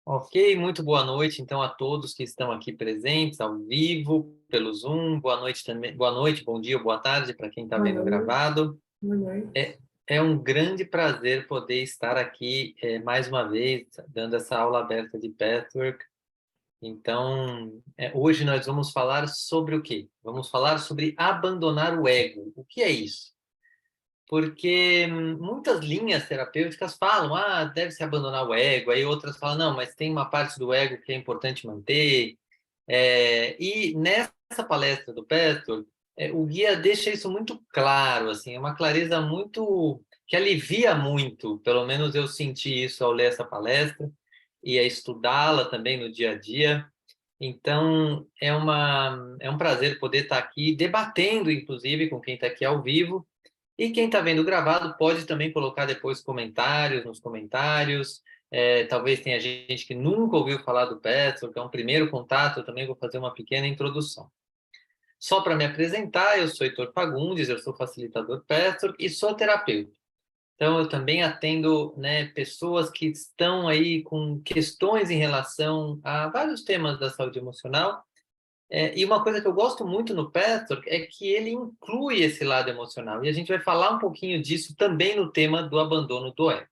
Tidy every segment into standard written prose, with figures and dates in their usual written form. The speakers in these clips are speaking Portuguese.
Ok, muito boa noite, então, a todos que estão aqui presentes, ao vivo, pelo Zoom. Boa noite também, boa noite, bom dia, boa tarde para quem está Boa vendo noite, gravado. boa noite. É um grande prazer poder estar aqui mais uma vez, dando essa aula aberta de Pathwork. Então, hoje nós vamos falar sobre o quê? Vamos falar sobre abandonar o ego. O que é isso? Porque muitas linhas terapêuticas falam, deve-se abandonar o ego, aí outras falam, não, mas tem uma parte do ego que é importante manter. E nessa palestra do Pastor, o guia deixa isso muito claro, assim, é uma clareza muito, que alivia muito, pelo menos eu senti isso ao ler essa palestra e a estudá-la também no dia a dia. Então, é um prazer poder estar aqui debatendo, inclusive, com quem está aqui ao vivo, e quem está vendo gravado pode também colocar depois comentários nos comentários. Talvez tenha gente que nunca ouviu falar do Petro, que é um primeiro contato, eu também vou fazer uma pequena introdução. Só para me apresentar, eu sou Heitor Fagundes, eu sou facilitador Petro e sou terapeuta. Então, eu também atendo, né, pessoas que estão aí com questões em relação a vários temas da saúde emocional, e uma coisa que eu gosto muito no Pastor é que ele inclui esse lado emocional. E a gente vai falar um pouquinho disso também no tema do abandono do ego.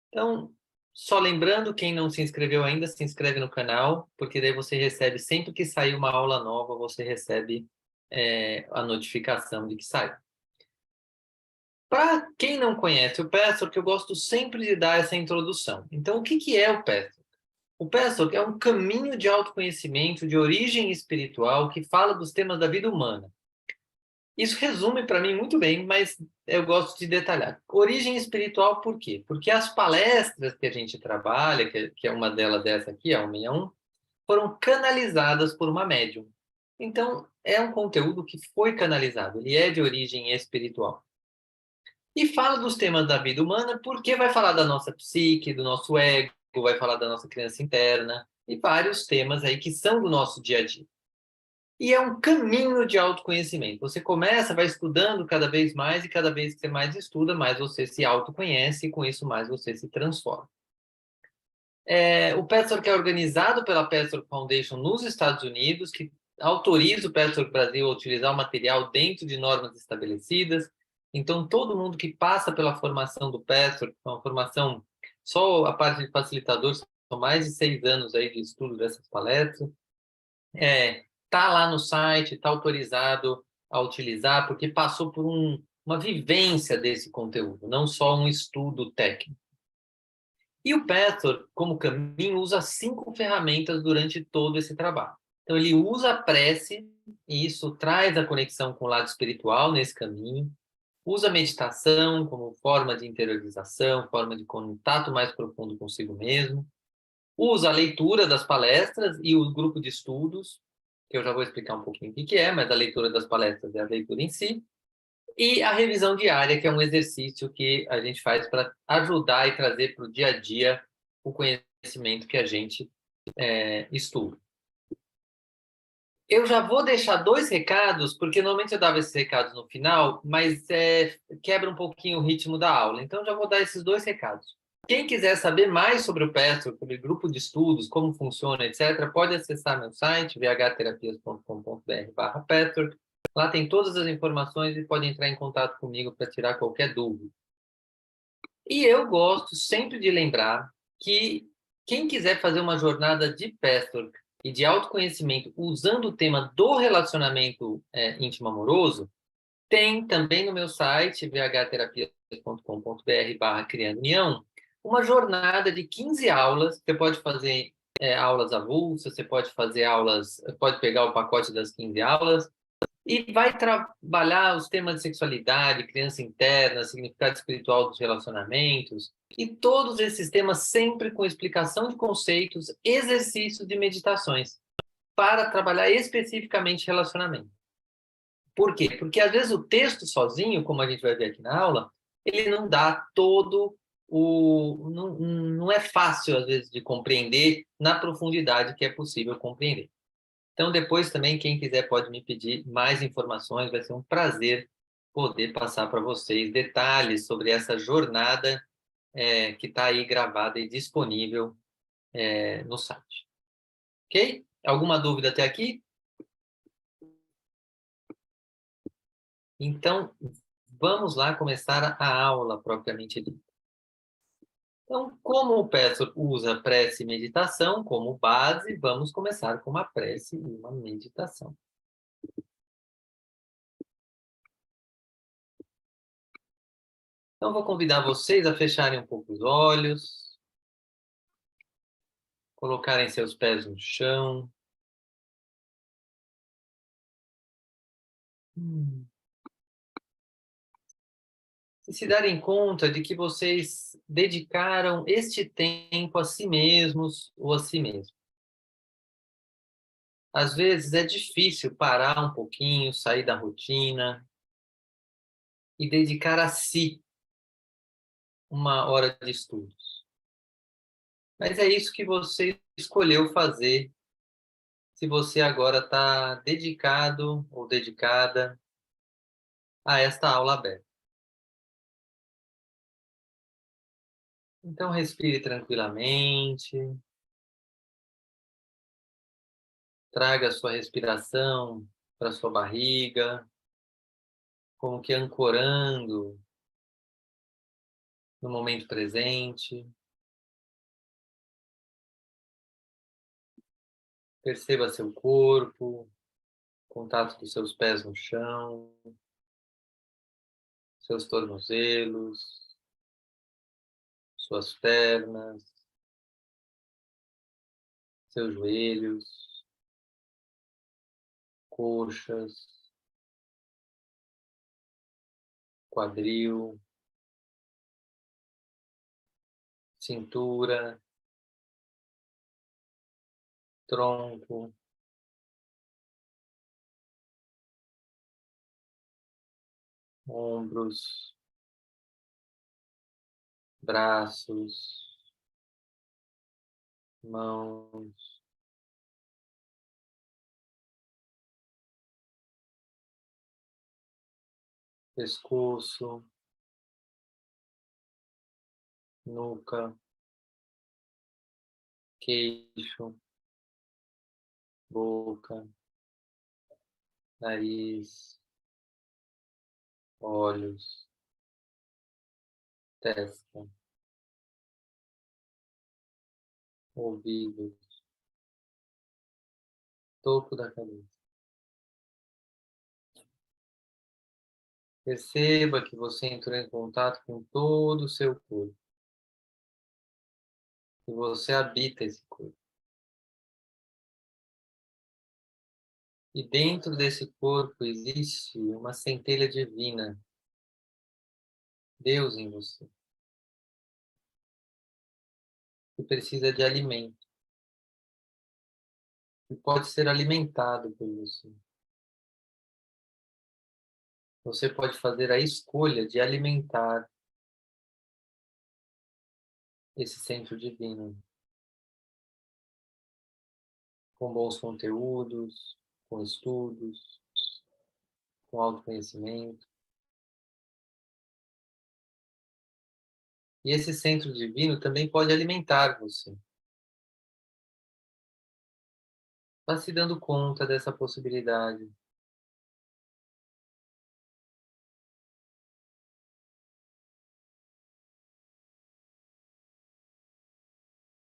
Então, só lembrando, quem não se inscreveu ainda, se inscreve no canal, porque daí você recebe, sempre que sair uma aula nova, você recebe a notificação de que sai. Para quem não conhece o Pastor, que eu gosto sempre de dar essa introdução. Então, o que que é o Pastor? O Pastor é um caminho de autoconhecimento de origem espiritual que fala dos temas da vida humana. Isso resume para mim muito bem, mas eu gosto de detalhar. Origem espiritual por quê? Porque as palestras que a gente trabalha, que é uma delas dessa aqui, a 161, foram canalizadas por uma médium. Então, é um conteúdo que foi canalizado, ele é de origem espiritual. E fala dos temas da vida humana porque vai falar da nossa psique, do nosso ego, vai falar da nossa criança interna e vários temas aí que são do nosso dia a dia. E é um caminho de autoconhecimento. Você começa, vai estudando cada vez mais, e cada vez que você mais estuda, mais você se autoconhece, e com isso mais você se transforma. O Patchwork é organizado pela Patchwork Foundation nos Estados Unidos, que autoriza o Patchwork Brasil a utilizar o material dentro de normas estabelecidas. Então, todo mundo que passa pela formação do Patchwork, uma formação, só a parte de facilitador, são mais de 6 anos aí de estudo dessas palestras, tá lá no site, está autorizado a utilizar, porque passou por uma vivência desse conteúdo, não só um estudo técnico. E o Pastor, como caminho, usa 5 ferramentas durante todo esse trabalho. Então, ele usa a prece, e isso traz a conexão com o lado espiritual nesse caminho. Usa a meditação como forma de interiorização, forma de contato mais profundo consigo mesmo. Usa a leitura das palestras e o grupo de estudos, que eu já vou explicar um pouquinho o que é, mas a leitura das palestras é a leitura em si. E a revisão diária, que é um exercício que a gente faz para ajudar e trazer para o dia a dia o conhecimento que a gente estuda. Eu já vou deixar 2 recados, porque normalmente eu dava esses recados no final, mas quebra um pouquinho o ritmo da aula. Então, já vou dar esses 2 recados. Quem quiser saber mais sobre o Petro, sobre o grupo de estudos, como funciona, etc., pode acessar meu site, vhterapias.com.br/Petro. Lá tem todas as informações e pode entrar em contato comigo para tirar qualquer dúvida. E eu gosto sempre de lembrar que quem quiser fazer uma jornada de Pastor e de autoconhecimento usando o tema do relacionamento íntimo amoroso, tem também no meu site, vhterapias.com.br/Criando União, uma jornada de 15 aulas. Você pode fazer aulas avulsas, você pode fazer aulas, pode pegar o pacote das 15 aulas, e vai trabalhar os temas de sexualidade, criança interna, significado espiritual dos relacionamentos, e todos esses temas sempre com explicação de conceitos, exercícios de meditações, para trabalhar especificamente relacionamento. Por quê? Porque às vezes o texto sozinho, como a gente vai ver aqui na aula, ele não dá todo o... Não é fácil, às vezes, de compreender na profundidade que é possível compreender. Então, depois também, quem quiser pode me pedir mais informações, vai ser um prazer poder passar para vocês detalhes sobre essa jornada que está aí gravada e disponível no site. Ok? Alguma dúvida até aqui? Então, vamos lá começar a aula propriamente dita. Então, como o Pessoa usa prece e meditação como base, vamos começar com uma prece e uma meditação. Então, vou convidar vocês a fecharem um pouco os olhos, colocarem seus pés no chão. E se darem conta de que vocês dedicaram este tempo a si mesmos ou a si mesmo. Às vezes é difícil parar um pouquinho, sair da rotina e dedicar a si uma hora de estudos. Mas é isso que você escolheu fazer, se você agora está dedicado ou dedicada a esta aula aberta. Então, respire tranquilamente, traga a sua respiração para a sua barriga, como que ancorando no momento presente. Perceba seu corpo, contato dos seus pés no chão, seus tornozelos, suas pernas, seus joelhos, coxas, quadril, cintura, tronco, ombros, braços, mãos, pescoço, nuca, queixo, boca, nariz, olhos, testa, ouvidos, topo da cabeça. Perceba que você entrou em contato com todo o seu corpo, que você habita esse corpo. E dentro desse corpo existe uma centelha divina, Deus em você, que precisa de alimento, que pode ser alimentado por você. Você pode fazer a escolha de alimentar esse centro divino com bons conteúdos, com estudos, com autoconhecimento. E esse centro divino também pode alimentar você. Vá se dando conta dessa possibilidade.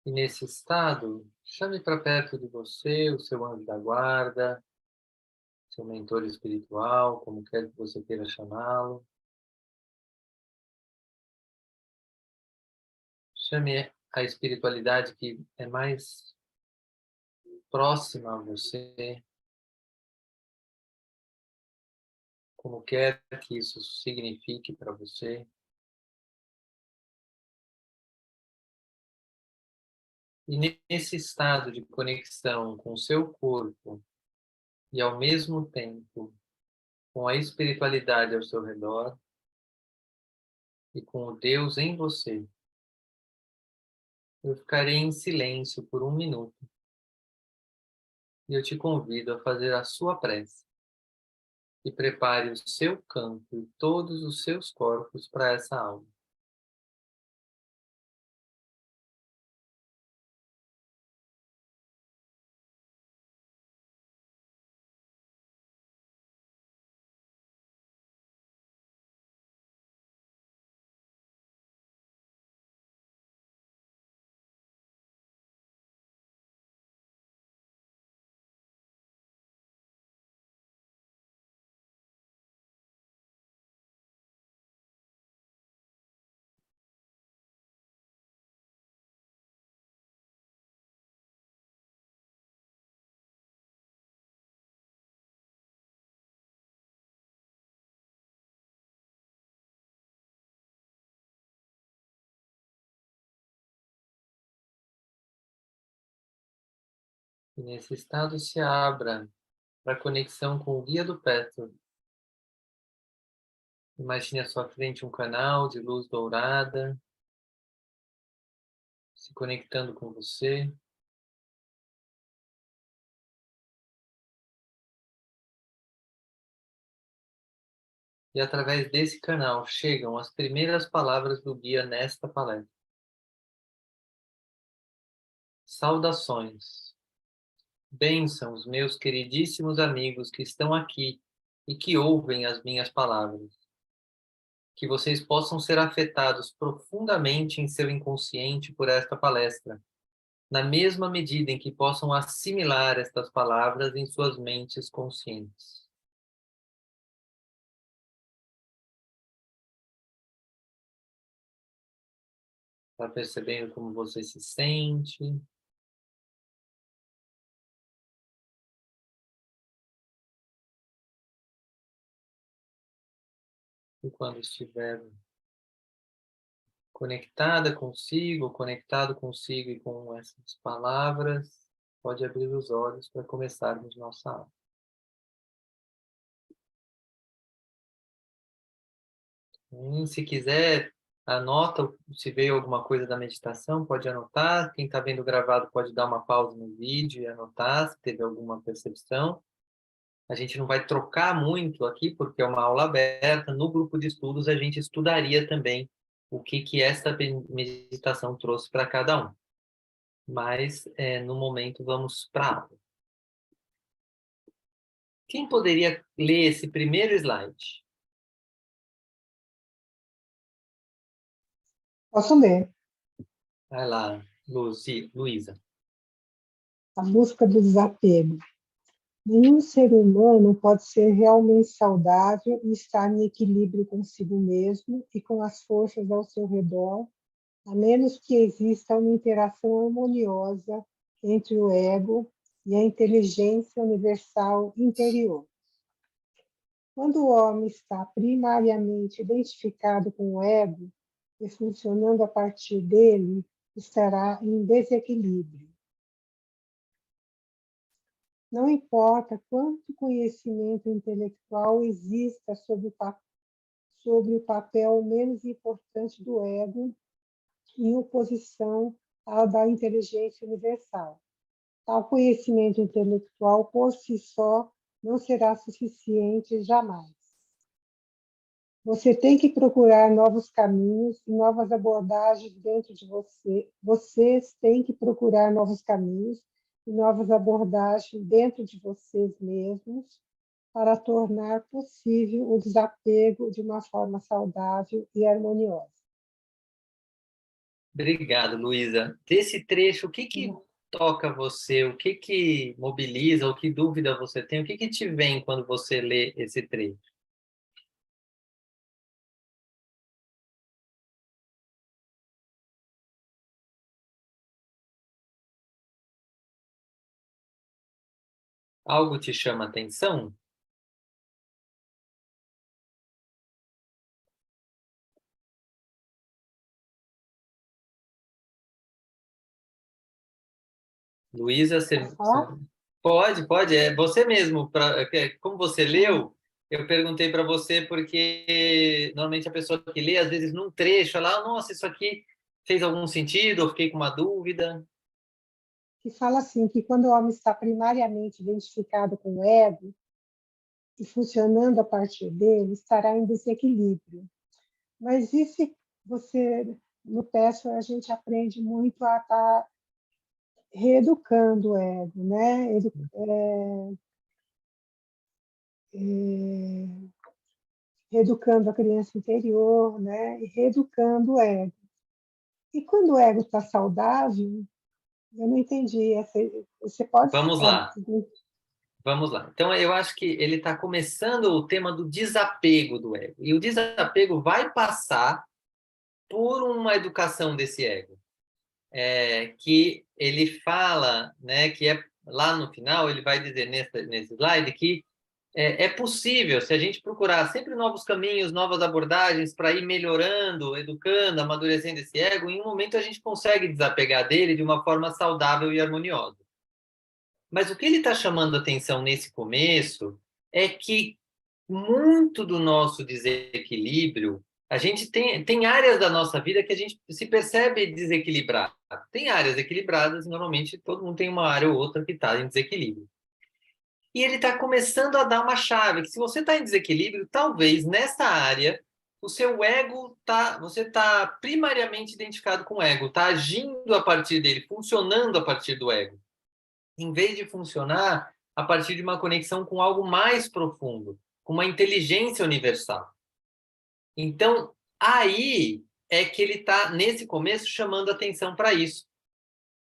E nesse estado, chame para perto de você o seu anjo da guarda, seu mentor espiritual, como quer que você queira chamá-lo. Chame a espiritualidade que é mais próxima a você, como quer que isso signifique para você. E nesse estado de conexão com o seu corpo e ao mesmo tempo com a espiritualidade ao seu redor e com o Deus em você, eu ficarei em silêncio por 1 minuto e eu te convido a fazer a sua prece e prepare o seu campo e todos os seus corpos para essa aula. E nesse estado se abra para a conexão com o guia do Petro. Imagine à sua frente um canal de luz dourada, se conectando com você. E através desse canal chegam as primeiras palavras do guia nesta palestra. Saudações. Bênçãos, meus queridíssimos amigos que estão aqui e que ouvem as minhas palavras. Que vocês possam ser afetados profundamente em seu inconsciente por esta palestra, na mesma medida em que possam assimilar estas palavras em suas mentes conscientes. Está percebendo como você se sente? E quando estiver conectada consigo, conectado consigo e com essas palavras, pode abrir os olhos para começarmos nossa aula. E se quiser, anota se veio alguma coisa da meditação, pode anotar. Quem está vendo gravado pode dar uma pausa no vídeo e anotar se teve alguma percepção. A gente não vai trocar muito aqui, porque é uma aula aberta. No grupo de estudos, a gente estudaria também o que essa meditação trouxe para cada um. Mas, no momento, vamos para a aula. Quem poderia ler esse primeiro slide? Posso ler. Vai lá, Luísa. A busca do desapego. Nenhum ser humano pode ser realmente saudável e estar em equilíbrio consigo mesmo e com as forças ao seu redor, a menos que exista uma interação harmoniosa entre o ego e a inteligência universal interior. Quando o homem está primariamente identificado com o ego e funcionando a partir dele, estará em desequilíbrio. Não importa quanto conhecimento intelectual exista sobre o papel menos importante do ego em oposição ao da inteligência universal. Tal conhecimento intelectual por si só não será suficiente jamais. Você tem que procurar novos caminhos e novas abordagens dentro de você. Vocês têm que procurar novos caminhos e novas abordagens dentro de vocês mesmos para tornar possível o desapego de uma forma saudável e harmoniosa. Obrigado, Luísa. Desse trecho, o que toca você? O que mobiliza? O que dúvida você tem? O que te vem quando você lê esse trecho? Algo te chama a atenção? Luísa, Posso falar? pode, é você mesmo. Como você Hum. leu, eu perguntei para você porque normalmente a pessoa que lê, às vezes num trecho, ela, nossa, isso aqui fez algum sentido, eu fiquei com uma dúvida. Que fala assim, que quando o homem está primariamente identificado com o ego e funcionando a partir dele, estará em desequilíbrio. Mas e se você, no PESF, a gente aprende muito a estar reeducando o ego, né? Reeducando a criança interior, né? E reeducando o ego. E quando o ego está saudável, eu não entendi. Você pode... Vamos lá. Vamos lá. Então, eu acho que ele está começando o tema do desapego do ego. E o desapego vai passar por uma educação desse ego. Que ele fala, né, que é lá no final, ele vai dizer nesse slide que é possível, se a gente procurar sempre novos caminhos, novas abordagens para ir melhorando, educando, amadurecendo esse ego, em um momento a gente consegue desapegar dele de uma forma saudável e harmoniosa. Mas o que ele está chamando a atenção nesse começo é que muito do nosso desequilíbrio, a gente tem áreas da nossa vida que a gente se percebe desequilibrado. Tem áreas equilibradas, normalmente todo mundo tem uma área ou outra que está em desequilíbrio. E ele está começando a dar uma chave, que se você está em desequilíbrio, talvez nessa área, o seu ego você está primariamente identificado com o ego, está agindo a partir dele, funcionando a partir do ego, em vez de funcionar a partir de uma conexão com algo mais profundo, com uma inteligência universal. Então, aí é que ele está, nesse começo, chamando atenção para isso.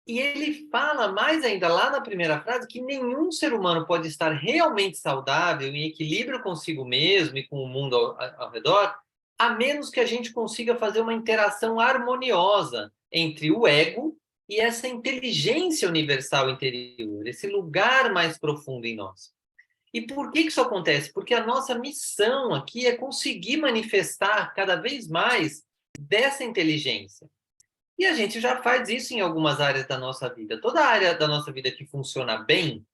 E ele fala mais ainda lá na primeira frase que nenhum ser humano pode estar realmente saudável, em equilíbrio consigo mesmo e com o mundo ao redor, a menos que a gente consiga fazer uma interação harmoniosa entre o ego e essa inteligência universal interior, esse lugar mais profundo em nós. E por que isso acontece? Porque a nossa missão aqui é conseguir manifestar cada vez mais dessa inteligência. E a gente já faz isso em algumas áreas da nossa vida. Toda área da nossa vida que funciona bem,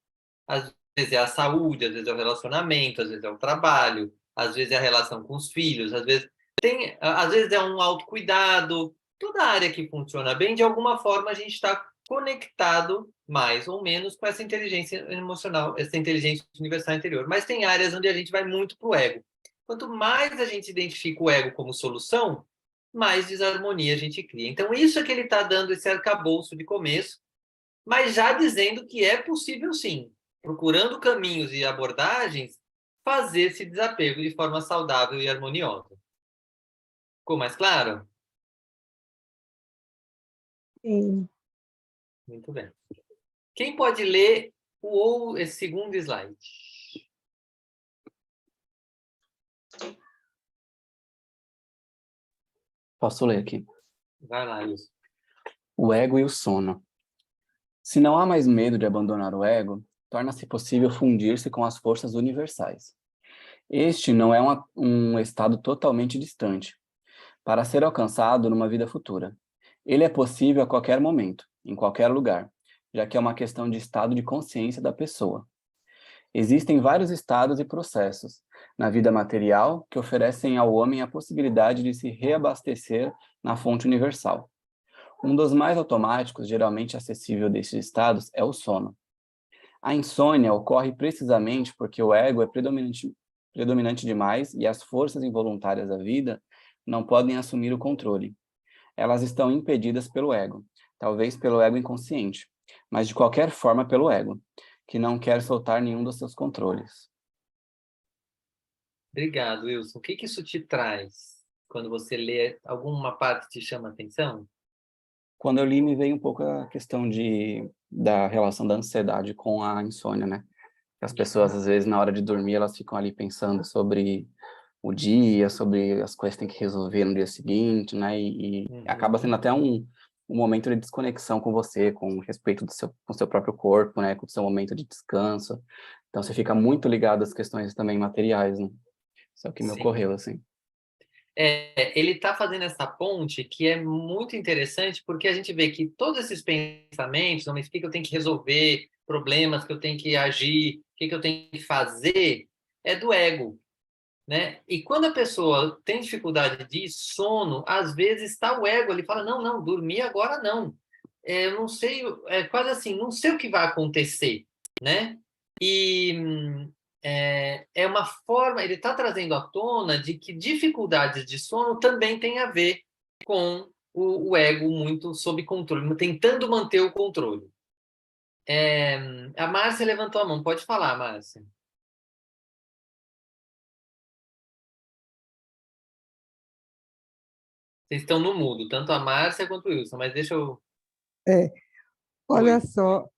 às vezes é a saúde, às vezes é o relacionamento, às vezes é o trabalho, às vezes é a relação com os filhos, às vezes é um autocuidado. Toda área que funciona bem, de alguma forma a gente está conectado mais ou menos com essa inteligência emocional, essa inteligência universal interior. Mas tem áreas onde a gente vai muito para o ego. Quanto mais a gente identifica o ego como solução, mais desarmonia a gente cria. Então, isso é que ele está dando esse arcabouço de começo, mas já dizendo que é possível sim, procurando caminhos e abordagens, fazer esse desapego de forma saudável e harmoniosa. Ficou mais claro? Sim. Muito bem. Quem pode ler esse segundo slide? Posso ler aqui. Vai lá, Wilson. O ego e o sono. Se não há mais medo de abandonar o ego, torna-se possível fundir-se com as forças universais. Este não é um estado totalmente distante, para ser alcançado numa vida futura. Ele é possível a qualquer momento, em qualquer lugar, já que é uma questão de estado de consciência da pessoa. Existem vários estados e processos na vida material que oferecem ao homem a possibilidade de se reabastecer na fonte universal. Um dos mais automáticos, geralmente acessível desses estados, é o sono. A insônia ocorre precisamente porque o ego é predominante demais e as forças involuntárias da vida não podem assumir o controle. Elas estão impedidas pelo ego, talvez pelo ego inconsciente, mas de qualquer forma pelo ego, que não quer soltar nenhum dos seus controles. Obrigado, Wilson. O que isso te traz quando você lê? Alguma parte te chama a atenção? Quando eu li, me veio um pouco a questão da relação da ansiedade com a insônia, né? As pessoas, às vezes, na hora de dormir, elas ficam ali pensando sobre o dia, sobre as coisas que tem que resolver no dia seguinte, né? E acaba sendo até um momento de desconexão com você, com respeito com o seu próprio corpo, né? Com o seu momento de descanso. Então, você fica muito ligado às questões também materiais, né? Isso é o que me Sim. ocorreu, assim. Ele está fazendo essa ponte que é muito interessante, porque a gente vê que todos esses pensamentos, o que eu tenho que resolver, problemas que eu tenho que agir, o que eu tenho que fazer, é do ego, né? E quando a pessoa tem dificuldade de sono, às vezes está o ego, ele fala, não, não, dormir agora não. Eu não sei, é quase assim, não sei o que vai acontecer, né? E é uma forma, ele está trazendo à tona de que dificuldades de sono também tem a ver com o ego muito sob controle, tentando manter o controle. A Márcia levantou a mão, pode falar, Márcia. Vocês estão no mudo, tanto a Márcia quanto o Wilson, mas deixa eu... É, olha Oi. só,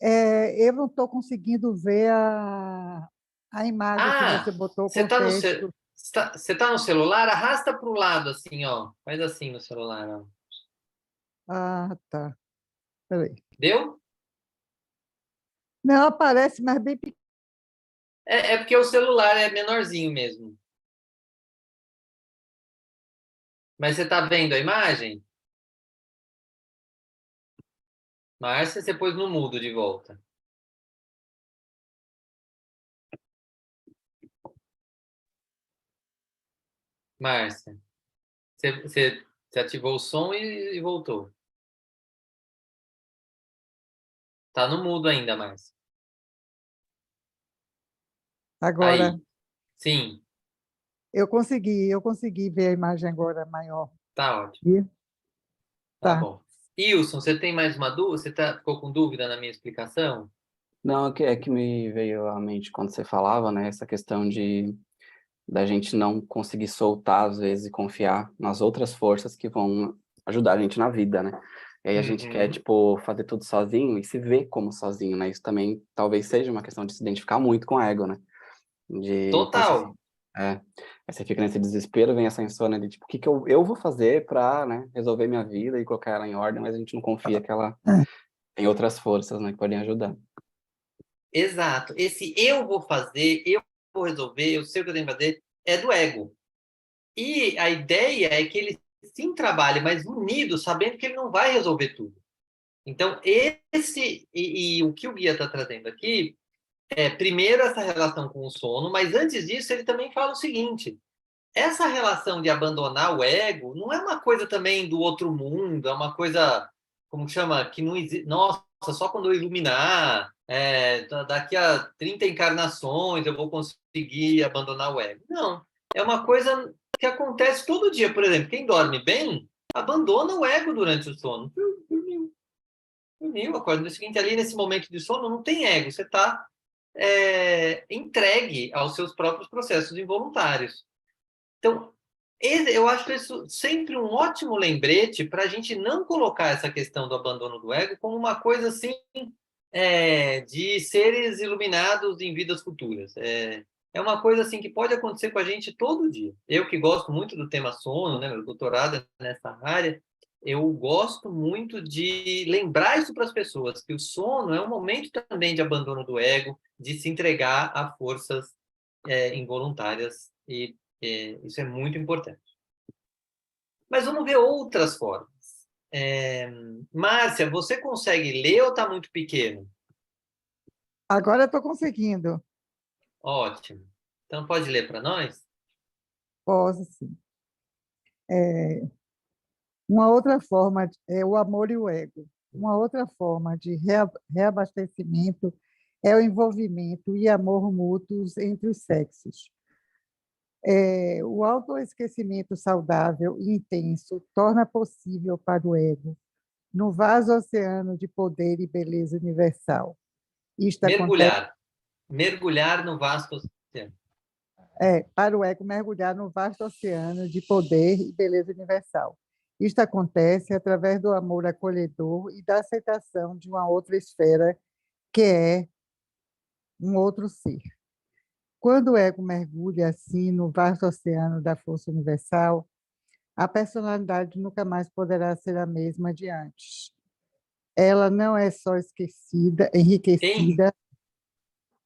eu não estou conseguindo ver a imagem que você botou, o Você está contexto. você tá no celular? Arrasta para o lado, assim, ó. Faz assim no celular, ó. Ah, tá. Peraí. Deu? Não, aparece, mas bem pequeno. É porque o celular é menorzinho mesmo. Mas você está vendo a imagem? Márcia, você pôs no mudo de volta. Márcia, você ativou o som e voltou. Tá no mudo ainda, Márcia. Agora, Aí, sim, eu consegui ver a imagem agora maior. tá ótimo. Viu? Tá Tá. bom. Ilson, você tem mais uma dúvida? Ficou com dúvida na minha explicação? Não, é que me veio à mente quando você falava, né, essa questão de da gente não conseguir soltar, às vezes, e confiar nas outras forças que vão ajudar a gente na vida, né? E aí a gente quer, Uhum. tipo, fazer tudo sozinho e se ver como sozinho, né? Isso também talvez seja uma questão de se identificar muito com o ego, né? Quando você Total. fica, aí você fica nesse desespero, vem essa insônia de, tipo, o que que eu vou fazer pra, né, resolver minha vida e colocar ela em ordem, mas a gente não confia que ela tem outras forças, né, que podem ajudar. Exato. Esse eu vou fazer, eu vou resolver, eu sei o que eu tenho que fazer, é do ego. E a ideia é que ele sim trabalhe, mas unido, sabendo que ele não vai resolver tudo. Então, o que o guia está trazendo aqui é, primeiro, essa relação com o sono, mas antes disso, ele também fala o seguinte: essa relação de abandonar o ego não é uma coisa também do outro mundo, é uma coisa, como chama, que não existe. Nossa, só quando eu iluminar, daqui a 30 encarnações eu vou conseguir abandonar o ego. Não, é uma coisa que acontece todo dia. Por exemplo, quem dorme bem, abandona o ego durante o sono. Dormiu, dormiu, acorda no seguinte, ali nesse momento de sono não tem ego, você está entregue aos seus próprios processos involuntários. Então, eu acho isso sempre um ótimo lembrete para a gente não colocar essa questão do abandono do ego como uma coisa assim de seres iluminados em vidas futuras. É uma coisa assim que pode acontecer com a gente todo dia. Eu que gosto muito do tema sono, né, meu doutorado é nessa área, eu gosto muito de lembrar isso para as pessoas, que o sono é um momento também de abandono do ego, de se entregar a forças involuntárias e isso é muito importante. Mas vamos ver outras formas. Márcia, você consegue ler ou está muito pequeno? Agora eu estou conseguindo. Ótimo. Então pode ler para nós? Posso, sim. É, uma outra forma é o amor e o ego. Uma outra forma de reabastecimento é o envolvimento e amor mútuos entre os sexos. O autoesquecimento saudável e intenso torna possível para o ego, no vasto oceano de poder e beleza universal. Isto acontece, Mergulhar no vasto oceano. para o ego mergulhar no vasto oceano de poder e beleza universal. Isto acontece através do amor acolhedor e da aceitação de uma outra esfera, que é um outro ser. Quando o ego mergulha assim no vasto oceano da força universal, a personalidade nunca mais poderá ser a mesma de antes. Ela não é só esquecida, enriquecida,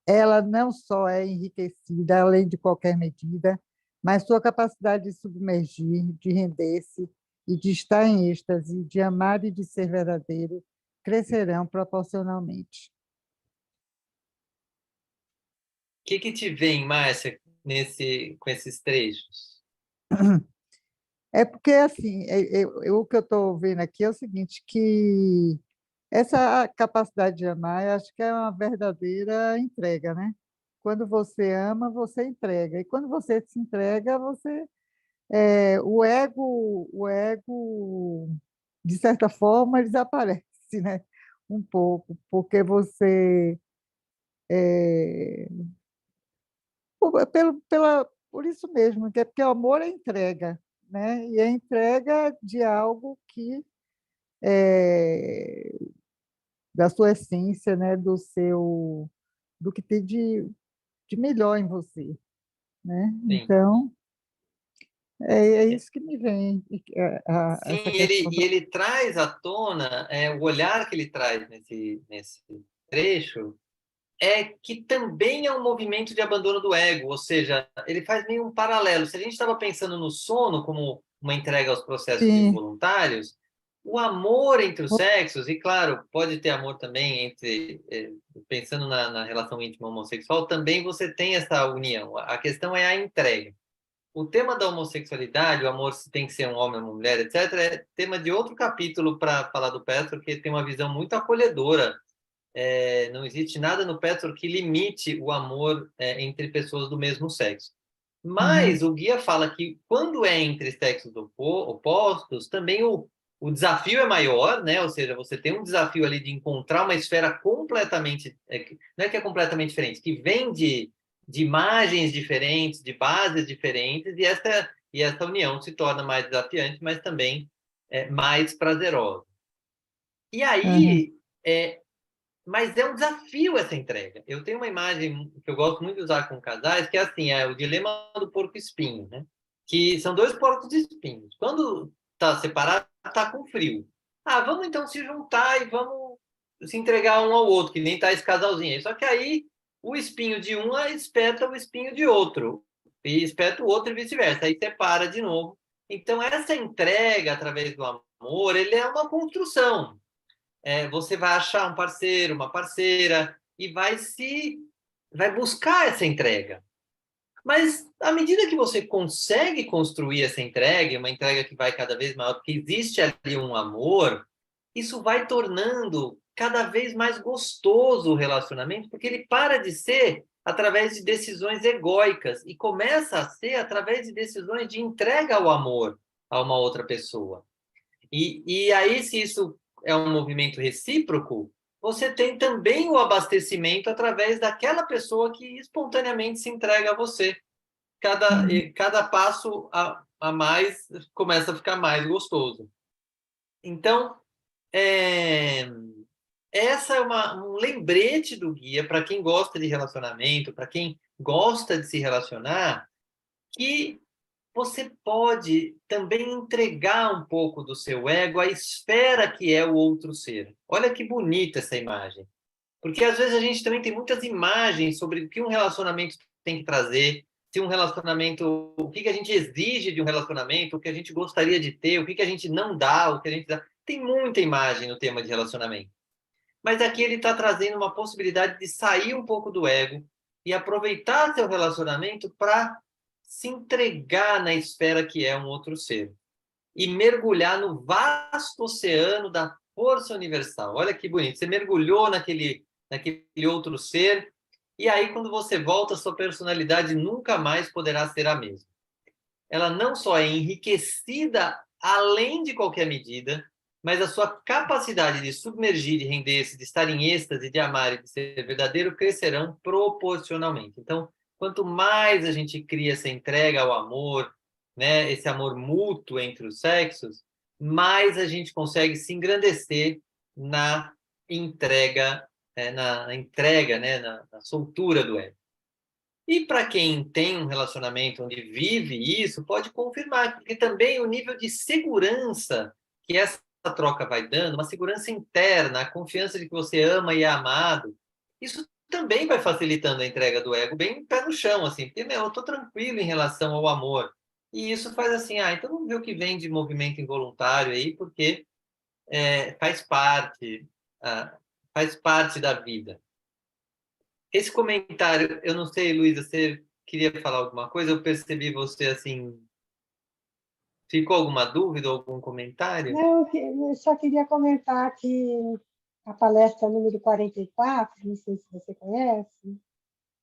ela não só é enriquecida além de qualquer medida, mas sua capacidade de submergir, de render-se e de estar em êxtase, de amar e de ser verdadeiro, crescerão proporcionalmente. O que te vem, Márcia, com esses trechos? É porque, assim, o que eu estou vendo aqui é o seguinte, que essa capacidade de amar, eu acho que é uma verdadeira entrega, né? Quando você ama, você entrega. E quando você se entrega, o ego, de certa forma, desaparece, né? Um pouco, porque você, é, por isso mesmo, que é porque o amor é entrega, né? E é entrega de algo que é, da sua essência, né? Do que tem de melhor em você, né? Sim. Então, é isso que me vem, Sim, essa questão. ele traz à tona, o olhar que ele traz nesse trecho, é que também é um movimento de abandono do ego, ou seja, ele faz meio um paralelo. Se a gente estava pensando no sono como uma entrega aos processos Sim, involuntários, o amor entre os sexos, e claro, pode ter amor também pensando na relação íntima homossexual, também você tem essa união. A questão é a entrega. o tema da homossexualidade, o amor se tem que ser um homem ou uma mulher, etc., é tema de outro capítulo para falar do Petro, que tem uma visão muito acolhedora. Não existe nada no Petro que limite o amor entre pessoas do mesmo sexo. Mas o guia fala que quando é entre sexos opostos, também o desafio é maior, né? Ou seja, você tem um desafio ali de encontrar uma esfera completamente, não é que é completamente diferente, que vem de imagens diferentes, de bases diferentes, e essa união se torna mais desafiante, mas também mais prazerosa. E Uhum. aí, mas é um desafio essa entrega. Eu tenho uma imagem que eu gosto muito de usar com casais, que é assim, é o dilema do porco-espinho, né? Que são dois porcos espinhos. Quando tá separado, tá com frio. Ah, vamos então se juntar e vamos se entregar um ao outro, que nem tá esse casalzinho aí. Só que aí o espinho de um espeta o espinho de outro. E espeta o outro e vice-versa. Aí separa de novo. Então, essa entrega através do amor, ele é uma construção. Você vai achar um parceiro, uma parceira e vai buscar essa entrega. Mas à medida que você consegue construir essa entrega, uma entrega que vai cada vez maior, porque existe ali um amor, isso vai tornando cada vez mais gostoso o relacionamento, porque ele para de ser através de decisões egóicas e começa a ser através de decisões de entrega ao amor a uma outra pessoa. E aí, se isso é um movimento recíproco, você tem também o abastecimento através daquela pessoa que espontaneamente se entrega a você. Uhum. Cada passo a mais começa a ficar mais gostoso. Então, é, essa é um lembrete do guia para quem gosta de relacionamento, para quem gosta de se relacionar, que você pode também entregar um pouco do seu ego à esfera que é o outro ser. Olha que bonita essa imagem. Porque às vezes a gente também tem muitas imagens sobre o que um relacionamento tem que trazer, se um relacionamento, o que a gente exige de um relacionamento, o que a gente gostaria de ter, o que a gente não dá, o que a gente dá. Tem muita imagem no tema de relacionamento. Mas aqui ele está trazendo uma possibilidade de sair um pouco do ego e aproveitar seu relacionamento para se entregar na esfera que é um outro ser e mergulhar no vasto oceano da força universal. Olha que bonito. Você mergulhou naquele outro ser e aí quando você volta, sua personalidade nunca mais poderá ser a mesma. Ela não só é enriquecida além de qualquer medida, mas a sua capacidade de submergir, de render-se, de estar em êxtase, de amar e de ser verdadeiro crescerão proporcionalmente. Então, quanto mais a gente cria essa entrega ao amor, né, esse amor mútuo entre os sexos, mais a gente consegue se engrandecer na entrega, né, na soltura do ego. E para quem tem um relacionamento onde vive isso, pode confirmar, porque também o nível de segurança que essa troca vai dando, uma segurança interna, a confiança de que você ama e é amado, isso também vai facilitando a entrega do ego bem pé no chão, assim, porque, eu estou tranquilo em relação ao amor. E isso faz assim, então vamos ver o que vem de movimento involuntário aí, porque faz ah, faz parte da vida. Esse comentário, eu não sei, Luísa, você queria falar alguma coisa? Eu percebi você assim. Ficou alguma dúvida ou algum comentário? Não, eu só queria comentar que a palestra número 44, não sei se você conhece,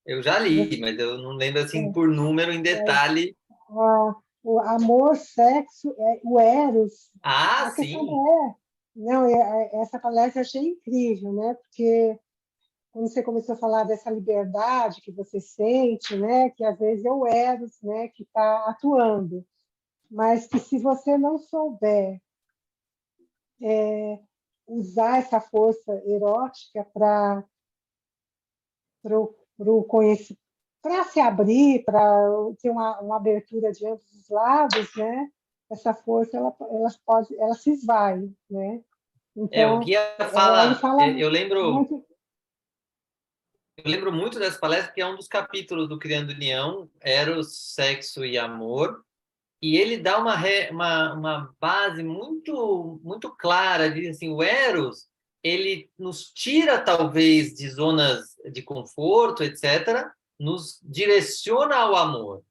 Eu já li, você, mas eu não lembro assim por número em detalhe. o amor, sexo, o eros, Ah, a questão sim. não, essa palestra eu achei incrível, né? Porque quando você começou a falar dessa liberdade que você sente, né? Que às vezes é o eros, né? Que está atuando, mas que se você não souber usar essa força erótica para para se abrir, para ter uma abertura de ambos os lados, né? Essa força ela se esvai, né? O Então, guia ele fala, fala muito. eu lembro muito dessa palestra, que é um dos capítulos do Criando União, Eros, Sexo e Amor, e ele dá uma base muito, muito clara, diz assim, o Eros, ele nos tira talvez de zonas de conforto, etc., nos direciona ao amor.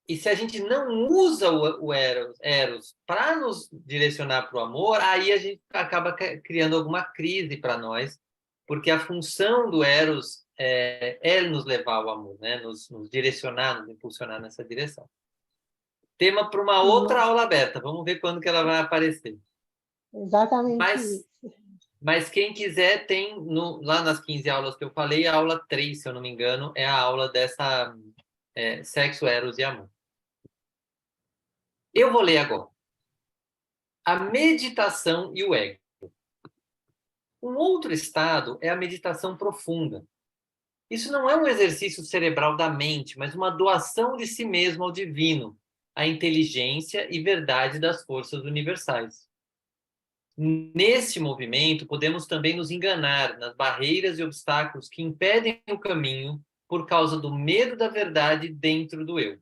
E se a gente não usa o Eros para nos direcionar para o amor, aí a gente acaba criando alguma crise para nós, porque a função do Eros é nos levar ao amor, né? Nos direcionar, nos impulsionar nessa direção. Tema para uma outra aula aberta. Vamos ver quando que ela vai aparecer. Exatamente Mas, isso. mas quem quiser tem lá nas 15 aulas que eu falei, a aula 3, se eu não me engano, é a aula dessa sexo, eros e amor. Eu vou ler agora. A meditação e o ego. Um outro estado é a meditação profunda. Isso não é um exercício cerebral da mente, mas uma doação de si mesmo ao divino, à inteligência e verdade das forças universais. Nesse movimento, podemos também nos enganar nas barreiras e obstáculos que impedem o caminho por causa do medo da verdade dentro do eu.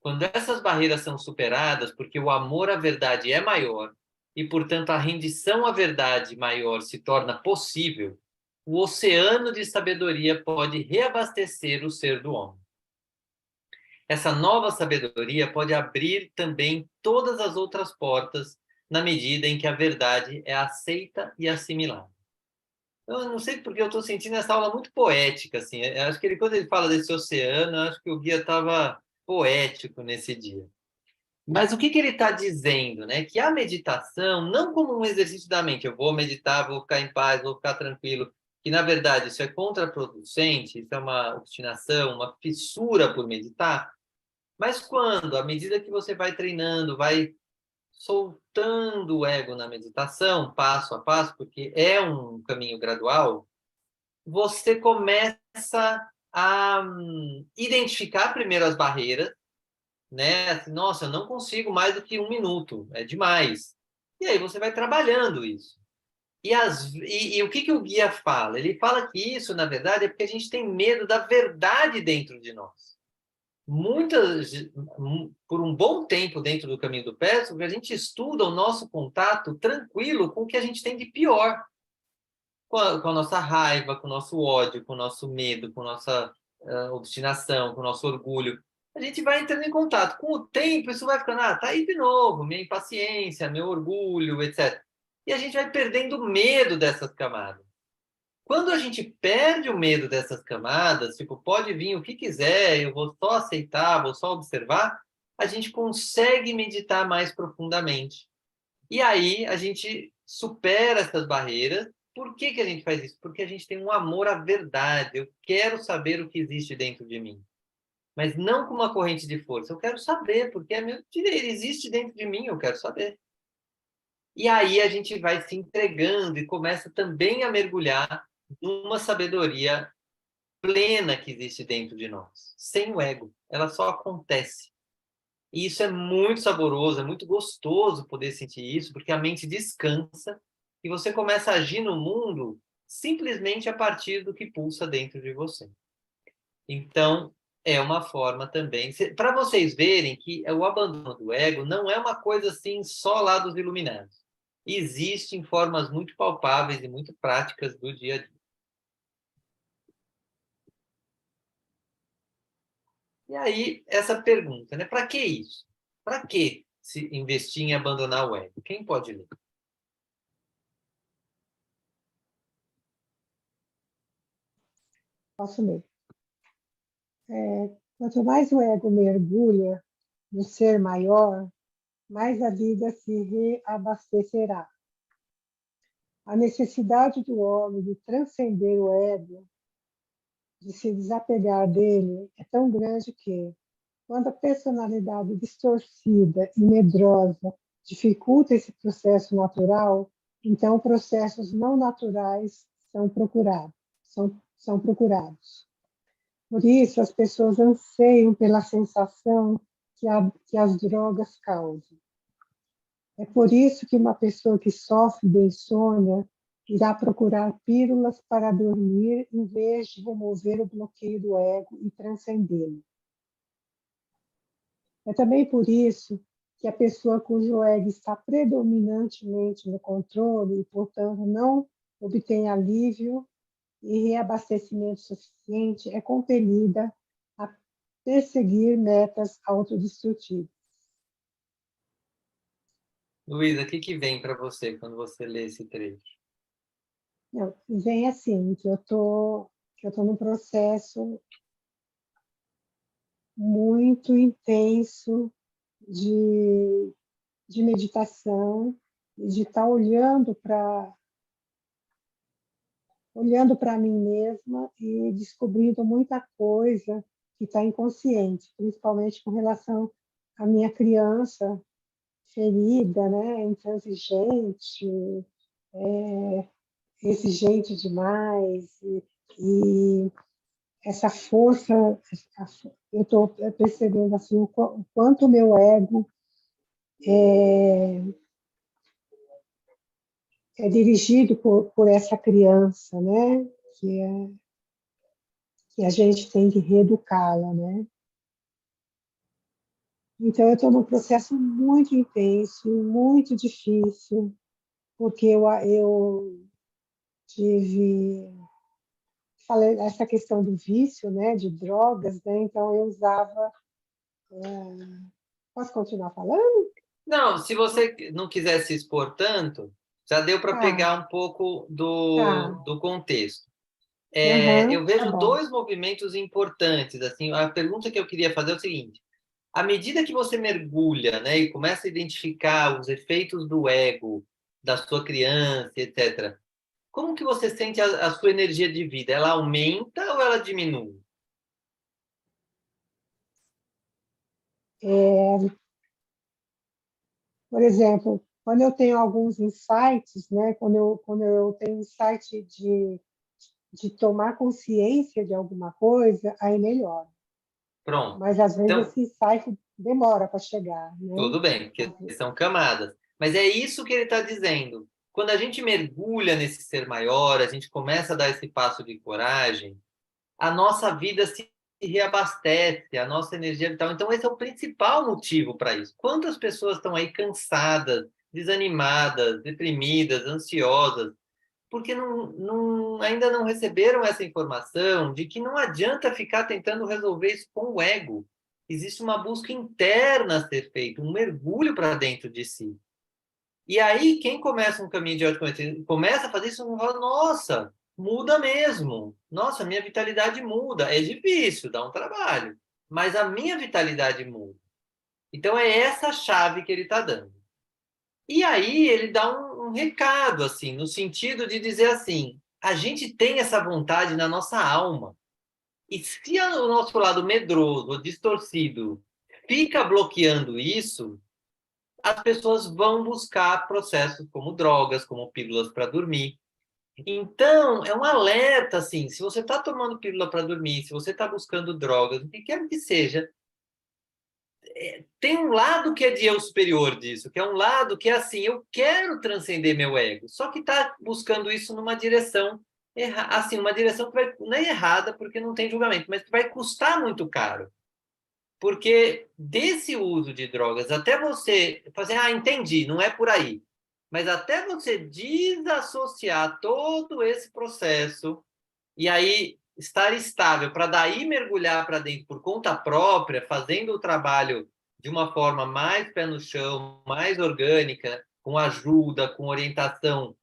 Quando essas barreiras são superadas, porque o amor à verdade é maior e, portanto, a rendição à verdade maior se torna possível, o oceano de sabedoria pode reabastecer o ser do homem. Essa nova sabedoria pode abrir também todas as outras portas na medida em que a verdade é aceita e assimilada. Eu não sei porque eu estou sentindo essa aula muito poética, assim. Eu acho que quando ele fala desse oceano, eu acho que o guia estava poético nesse dia. Mas o que ele está dizendo, né? Que a meditação, não como um exercício da mente, eu vou meditar, vou ficar em paz, vou ficar tranquilo, que na verdade isso é contraproducente, isso é uma obstinação, uma fissura por meditar. Mas quando, à medida que você vai treinando, vai soltando o ego na meditação, passo a passo, porque é um caminho gradual, você começa a identificar primeiro as barreiras, né? Assim, nossa, eu não consigo mais do que 1 minuto, é demais. E aí você vai trabalhando isso. E o que o guia fala? Ele fala que isso, na verdade, é porque a gente tem medo da verdade dentro de nós. Por um bom tempo dentro do caminho do Péssimo, a gente estuda o nosso contato tranquilo com o que a gente tem de pior. Com a nossa raiva, com o nosso ódio, com o nosso medo, com a nossa obstinação, com o nosso orgulho. A gente vai entrando em contato. Com o tempo, isso vai ficando, tá aí de novo, minha impaciência, meu orgulho, etc. E a gente vai perdendo o medo dessas camadas. Quando a gente perde o medo dessas camadas, tipo, pode vir o que quiser, eu vou só aceitar, vou só observar, a gente consegue meditar mais profundamente. E aí a gente supera essas barreiras. Por que a gente faz isso? Porque a gente tem um amor à verdade. Eu quero saber o que existe dentro de mim. Mas não com uma corrente de força. Eu quero saber, porque é meu direito, existe dentro de mim, eu quero saber. E aí a gente vai se entregando e começa também a mergulhar numa sabedoria plena que existe dentro de nós, sem o ego. Ela só acontece. E isso é muito saboroso, é muito gostoso poder sentir isso, porque a mente descansa e você começa a agir no mundo simplesmente a partir do que pulsa dentro de você. Então, é uma forma também, para vocês verem que o abandono do ego não é uma coisa assim só lá dos iluminados. Existe em formas muito palpáveis e muito práticas do dia a dia. E aí, essa pergunta, né? Para que isso? Para que se investir em abandonar o ego? Quem pode ler? Posso ler. Quanto mais o ego mergulha no ser maior, mais a vida se reabastecerá. A necessidade do homem de transcender o ego, de se desapegar dele, é tão grande que, quando a personalidade distorcida e medrosa dificulta esse processo natural, então processos não naturais são procurados. Por isso, as pessoas anseiam pela sensação que as drogas causam. É por isso que uma pessoa que sofre de insônia irá procurar pílulas para dormir em vez de remover o bloqueio do ego e transcendê-lo. É também por isso que a pessoa cujo ego está predominantemente no controle e, portanto, não obtém alívio e reabastecimento suficiente é compelida perseguir metas autodestrutivas. Luísa, o que que vem para você quando você lê esse trecho? Não, vem assim, que eu tô num processo muito intenso de meditação, de estar olhando para mim mesma e descobrindo muita coisa que está inconsciente, principalmente com relação à minha criança ferida, né, intransigente, exigente demais, e essa força, eu estou percebendo assim, o quanto o meu ego é dirigido por essa criança, né, que a gente tem que reeducá-la, né? Então, eu estou num processo muito intenso, muito difícil, porque eu tive, falei essa questão do vício, né, de drogas, né? Então eu usava. Posso continuar falando? Não, se você não quiser se expor tanto, já deu para Tá, pegar um pouco do, tá. do contexto. Eu Aham, tá vejo bom. dois movimentos importantes. Assim, a pergunta que eu queria fazer é o seguinte: à medida que você mergulha, né, e começa a identificar os efeitos do ego, da sua criança, etc., como que você sente a sua energia de vida? Ela aumenta ou ela diminui? Por exemplo, quando eu tenho alguns insights, né, quando eu tenho insight de tomar consciência de alguma coisa, aí melhora. Pronto. Mas às vezes Então, esse insight demora para chegar, né? tudo bem, porque são camadas. Mas é isso que ele está dizendo. Quando a gente mergulha nesse ser maior, a gente começa a dar esse passo de coragem, a nossa vida se reabastece, a nossa energia vital. Então, esse é o principal motivo para isso. Quantas pessoas estão aí cansadas, desanimadas, deprimidas, ansiosas, porque ainda não receberam essa informação de que não adianta ficar tentando resolver isso com o ego. Existe uma busca interna a ser feita, um mergulho para dentro de si. E aí, quem começa um caminho de autoconhecimento, começa a fazer isso, não fala, nossa, muda mesmo. Nossa, minha vitalidade muda. É difícil, dá um trabalho. Mas a minha vitalidade muda. Então, é essa chave que ele está dando. E aí, ele dá um recado, assim, no sentido de dizer assim, a gente tem essa vontade na nossa alma. E se o nosso lado medroso ou distorcido fica bloqueando isso, as pessoas vão buscar processos como drogas, como pílulas para dormir. Então, é um alerta, assim, se você está tomando pílula para dormir, se você está buscando drogas, o que quer que seja, tem um lado que é de eu superior disso, que é um lado que é assim, eu quero transcender meu ego, só que está buscando isso numa direção, assim, uma direção que vai, não é errada, porque não tem julgamento, mas que vai custar muito caro. Porque desse uso de drogas, até você fazer, entendi, não é por aí. Mas até você desassociar todo esse processo e aí estar estável para daí mergulhar para dentro por conta própria, fazendo o trabalho de uma forma mais pé no chão, mais orgânica, com ajuda, com orientação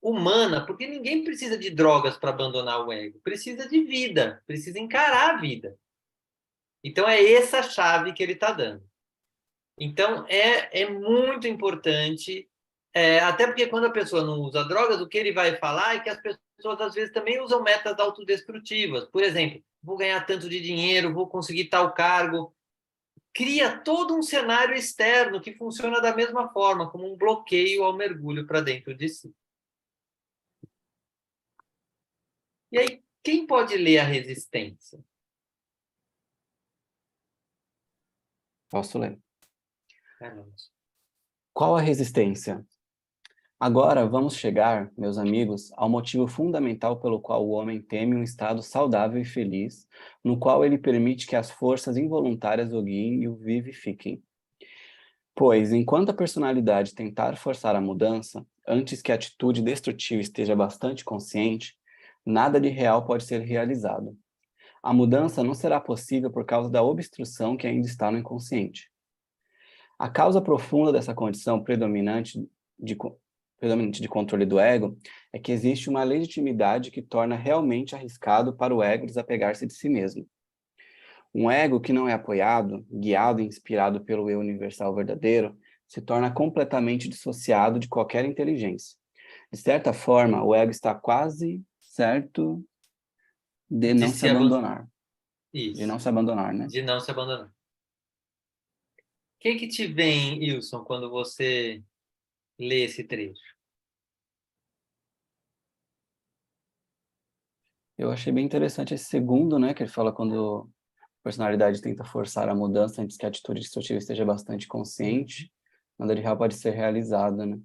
humana, porque ninguém precisa de drogas para abandonar o ego, precisa de vida, precisa encarar a vida. Então, é essa chave que ele está dando. Então, é muito importante, até porque quando a pessoa não usa drogas, o que ele vai falar é que as pessoas, às vezes, também usam metas autodestrutivas. Por exemplo, vou ganhar tanto de dinheiro, vou conseguir tal cargo. Cria todo um cenário externo que funciona da mesma forma, como um bloqueio ao mergulho para dentro de si. E aí, quem pode ler a resistência? Posso ler. Carlos. Qual a resistência? Agora vamos chegar, meus amigos, ao motivo fundamental pelo qual o homem teme um estado saudável e feliz, no qual ele permite que as forças involuntárias o guiem e o vivifiquem. Pois, enquanto a personalidade tentar forçar a mudança, antes que a atitude destrutiva esteja bastante consciente, nada de real pode ser realizado. a mudança não será possível por causa da obstrução que ainda está no inconsciente. A causa profunda dessa condição predominante de controle do ego é que existe uma legitimidade que torna realmente arriscado para o ego desapegar-se de si mesmo. Um ego que não é apoiado, guiado e inspirado pelo eu universal verdadeiro se torna completamente dissociado de qualquer inteligência. De certa forma, o ego está quase certo de não se abandonar. Isso. De não se abandonar, né? De não se abandonar. O que te vem, Ilson, quando você lê esse trecho? Eu achei bem interessante esse segundo, né? Que ele fala quando a personalidade tenta forçar a mudança antes que a atitude destrutiva esteja bastante consciente, nada de real pode ser realizado, né?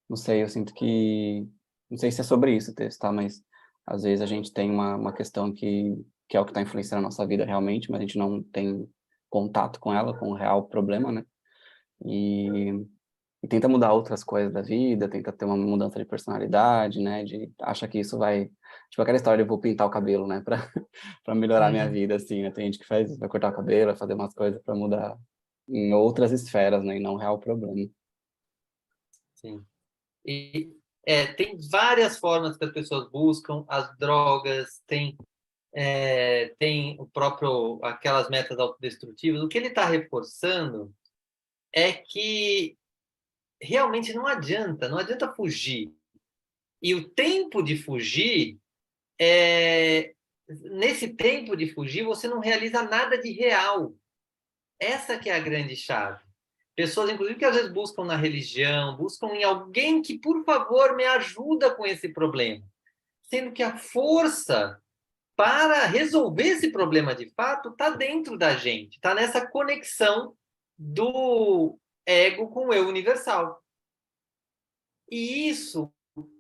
Não sei, eu sinto que... Não sei se é sobre isso o texto, tá? Mas às vezes a gente tem uma questão que é o que está influenciando a nossa vida realmente, mas a gente não tem contato com ela, com o real problema, né? E tenta mudar outras coisas da vida, tenta ter uma mudança de personalidade, né? Acha que isso vai... Tipo aquela história de eu vou pintar o cabelo, né? Pra melhorar a minha vida, assim, né? Tem gente que vai cortar o cabelo, vai fazer umas coisas para mudar em outras esferas, né? E não o real problema. Sim. E tem várias formas que as pessoas buscam, as drogas, tem o próprio, aquelas metas autodestrutivas. O que ele está reforçando é que realmente não adianta fugir. E o tempo de fugir, nesse tempo de fugir, você não realiza nada de real. Essa que é a grande chave. Pessoas, inclusive, que às vezes buscam na religião, buscam em alguém que, por favor, me ajuda com esse problema. Sendo que a força para resolver esse problema de fato está dentro da gente, está nessa conexão do ego com o eu universal. E isso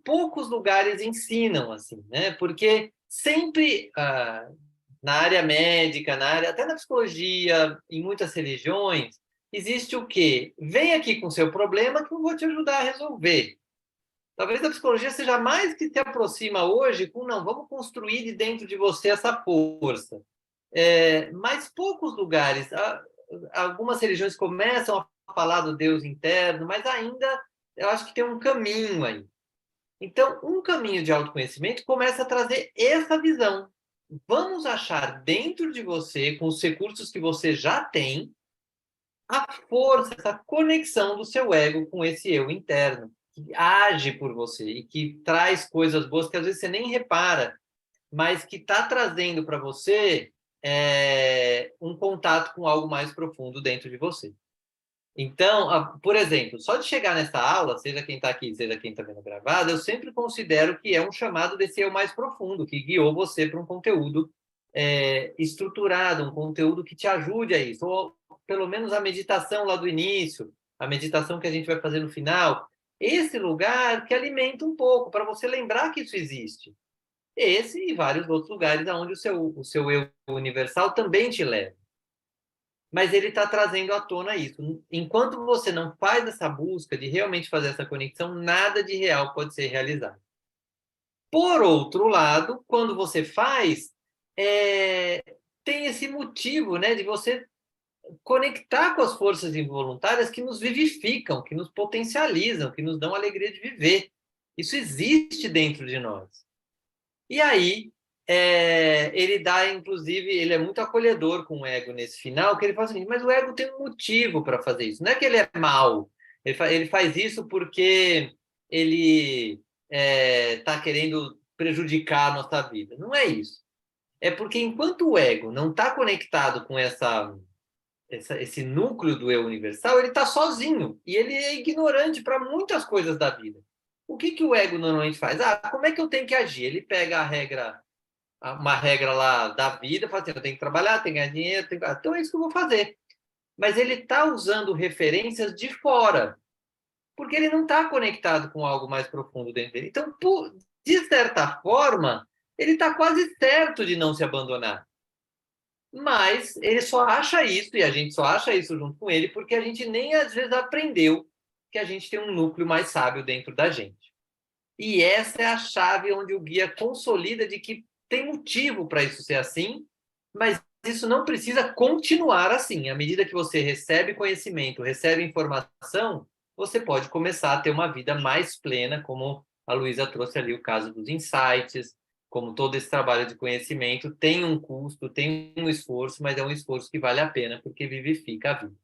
poucos lugares ensinam assim, né? Porque sempre na área médica, até na psicologia, em muitas religiões, existe o quê? Vem aqui com o seu problema que eu vou te ajudar a resolver. Talvez a psicologia seja mais que se aproxima hoje com, não, vamos construir de dentro de você essa força. Mas poucos lugares, algumas religiões começam a falar do Deus interno, mas ainda eu acho que tem um caminho aí. Então, um caminho de autoconhecimento começa a trazer essa visão. Vamos achar dentro de você, com os recursos que você já tem, a força, essa conexão do seu ego com esse eu interno, que age por você e que traz coisas boas que às vezes você nem repara, mas que está trazendo para você um contato com algo mais profundo dentro de você. Então, por exemplo, só de chegar nessa aula, seja quem está aqui, seja quem está vendo gravado, eu sempre considero que é um chamado desse eu mais profundo, que guiou você para um conteúdo estruturado, um conteúdo que te ajude a isso, ou pelo menos a meditação lá do início, a meditação que a gente vai fazer no final, esse lugar que alimenta um pouco, para você lembrar que isso existe. Esse e vários outros lugares onde o seu eu universal também te leva. Mas ele está trazendo à tona isso. Enquanto você não faz essa busca de realmente fazer essa conexão, nada de real pode ser realizado. Por outro lado, quando você faz, tem esse motivo, né, de você conectar com as forças involuntárias que nos vivificam, que nos potencializam, que nos dão a alegria de viver. Isso existe dentro de nós. E aí, ele dá, inclusive, ele é muito acolhedor com o ego nesse final, que ele fala assim, mas o ego tem um motivo para fazer isso. Não é que ele é mau, ele faz isso porque ele está querendo prejudicar a nossa vida. Não é isso. É porque enquanto o ego não está conectado com esse núcleo do eu universal, ele está sozinho e ele é ignorante para muitas coisas da vida. O que o ego normalmente faz? Como é que eu tenho que agir? Ele pega uma regra lá da vida, fala assim, eu tenho que trabalhar, tenho que ganhar dinheiro, então é isso que eu vou fazer. Mas ele está usando referências de fora, porque ele não está conectado com algo mais profundo dentro dele. Então, de certa forma, ele está quase certo de não se abandonar. Mas ele só acha isso, e a gente só acha isso junto com ele, porque a gente nem às vezes aprendeu que a gente tem um núcleo mais sábio dentro da gente. E essa é a chave onde o guia consolida de que tem motivo para isso ser assim, mas isso não precisa continuar assim. À medida que você recebe conhecimento, recebe informação, você pode começar a ter uma vida mais plena, como a Luísa trouxe ali o caso dos insights, como todo esse trabalho de conhecimento tem um custo, tem um esforço, mas é um esforço que vale a pena, porque vivifica a vida.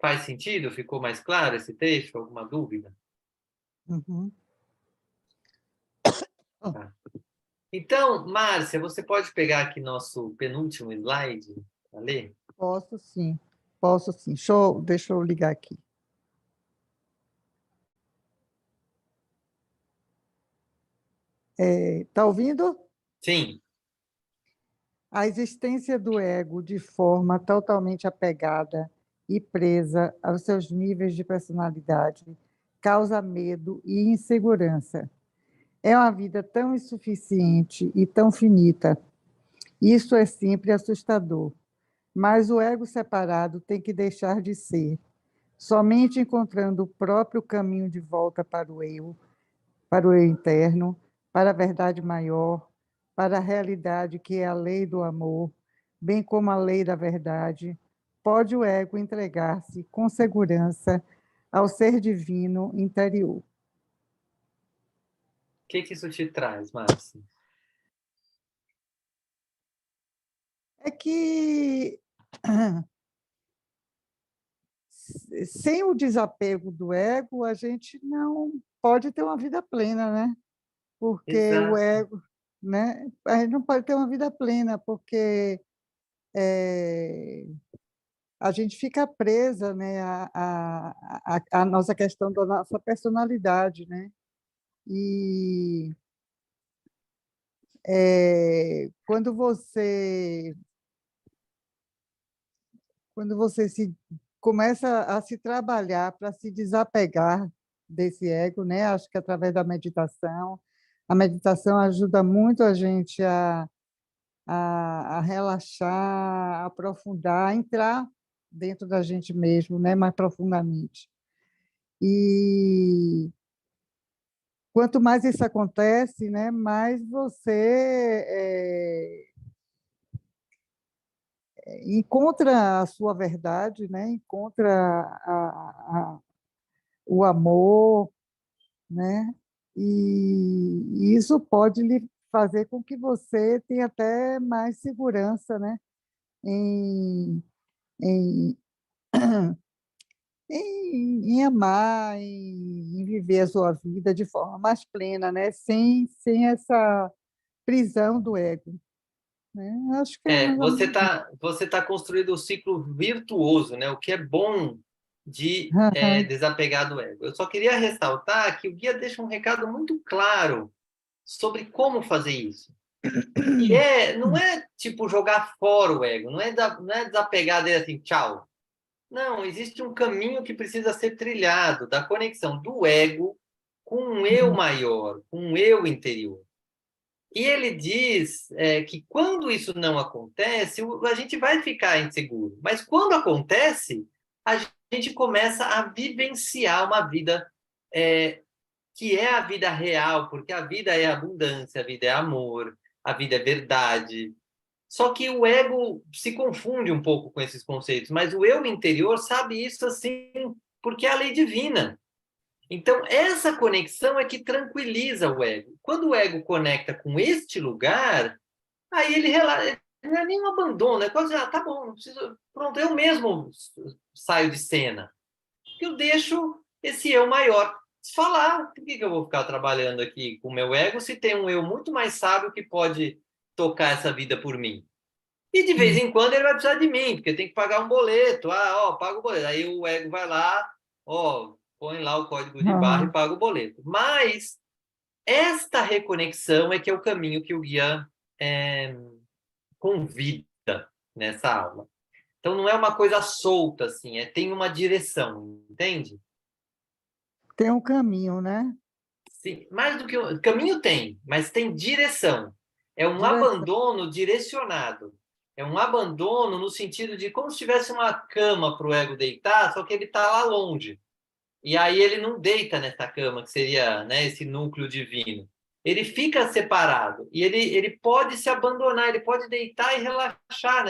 Faz sentido? Ficou mais claro esse texto? Alguma dúvida? Uhum. Tá. Então, Márcia, você pode pegar aqui nosso penúltimo slide para ler? Posso sim, posso sim. Deixa eu ligar aqui. Tá ouvindo? Sim. A existência do ego de forma totalmente apegada e presa aos seus níveis de personalidade causa medo e insegurança. É uma vida tão insuficiente e tão finita. Isso é sempre assustador. Mas o ego separado tem que deixar de ser. Somente encontrando o próprio caminho de volta para o eu interno, para a verdade maior, para a realidade que é a lei do amor, bem como a lei da verdade, pode o ego entregar-se com segurança ao ser divino interior. O que isso te traz, Márcia? É que sem o desapego do ego, a gente não pode ter uma vida plena, né? Porque o Exato. ego, né? A gente não pode ter uma vida plena, porque a gente fica presa, né, a nossa questão da nossa personalidade, né? E quando você começa a se trabalhar para se desapegar desse ego, né? Acho que através da meditação, a meditação ajuda muito a gente a relaxar, a aprofundar, a entrar dentro da gente mesmo, né? Mais profundamente. E quanto mais isso acontece, né? Mais você encontra a sua verdade, né? Encontra o amor, né? E isso pode lhe fazer com que você tenha até mais segurança, né? Em, em, em amar, em viver a sua vida de forma mais plena, né? Sem essa prisão do ego, né? Acho que é mais ou menos. Você tá construindo um ciclo virtuoso, né? O que é bom de Aham. desapegar do ego. Eu só queria ressaltar que o guia deixa um recado muito claro sobre como fazer isso. E não é tipo jogar fora o ego, não é desapegar dele assim, tchau. Não, existe um caminho que precisa ser trilhado da conexão do ego com um eu maior, com um eu interior. E ele diz que quando isso não acontece, a gente vai ficar inseguro. Mas quando acontece, a gente começa a vivenciar uma vida que é a vida real, porque a vida é abundância, a vida é amor, a vida é verdade. Só que o ego se confunde um pouco com esses conceitos, mas o eu interior sabe isso assim, porque é a lei divina. Então, essa conexão é que tranquiliza o ego. Quando o ego conecta com este lugar, aí ele relaxa, não é nem um abandono, é quase, tá bom, não preciso, pronto, eu mesmo saio de cena. Eu deixo esse eu maior falar. Por que eu vou ficar trabalhando aqui com o meu ego se tem um eu muito mais sábio que pode tocar essa vida por mim? E de vez em quando ele vai precisar de mim, porque tem que pagar um boleto. Paga o boleto. Aí o ego vai lá, põe lá o código de barra e Aham. paga o boleto. Mas esta reconexão é que é o caminho que o guia convida nessa aula. Então não é uma coisa solta, assim, tem uma direção, entende? Tem um caminho, né? Sim, mais do que caminho tem, mas tem direção. É um Direção. abandono direcionado. É um abandono no sentido de como se tivesse uma cama para o ego deitar, só que ele está lá longe. E aí ele não deita nessa cama, que seria, né, esse núcleo divino. Ele fica separado. E ele pode se abandonar, ele pode deitar e relaxar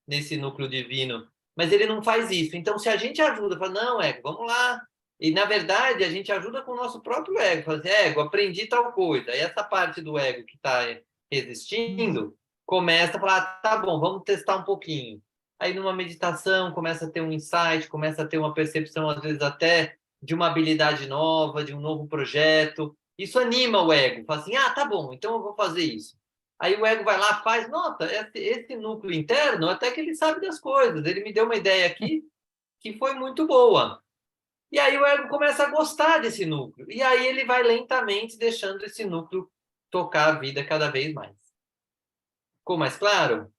nesse núcleo divino. Mas ele não faz isso. Então, se a gente ajuda, fala, não, ego, vamos lá. E, na verdade, a gente ajuda com o nosso próprio ego. Fala assim, ego, aprendi tal coisa. E essa parte do ego que está resistindo começa a falar, tá bom, vamos testar um pouquinho. Aí, numa meditação, começa a ter um insight, começa a ter uma percepção, às vezes, até de uma habilidade nova, de um novo projeto. Isso anima o ego. Fala assim, ah, tá bom, então eu vou fazer isso. Aí o ego vai lá, faz, nota, esse núcleo interno, até que ele sabe das coisas. Ele me deu uma ideia aqui que foi muito boa. E aí o ego começa a gostar desse núcleo. E aí ele vai lentamente deixando esse núcleo tocar a vida cada vez mais. Ficou mais claro?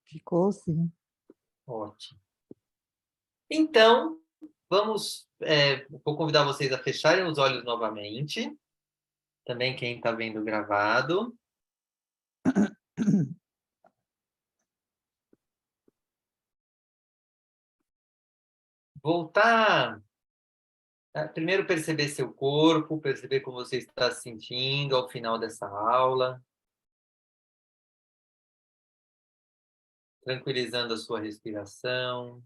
Ficou, sim. Ótimo. Então, vou convidar vocês a fecharem os olhos novamente. Também quem está vendo gravado. Voltar. Primeiro perceber seu corpo, perceber como você está se sentindo ao final dessa aula. Tranquilizando a sua respiração.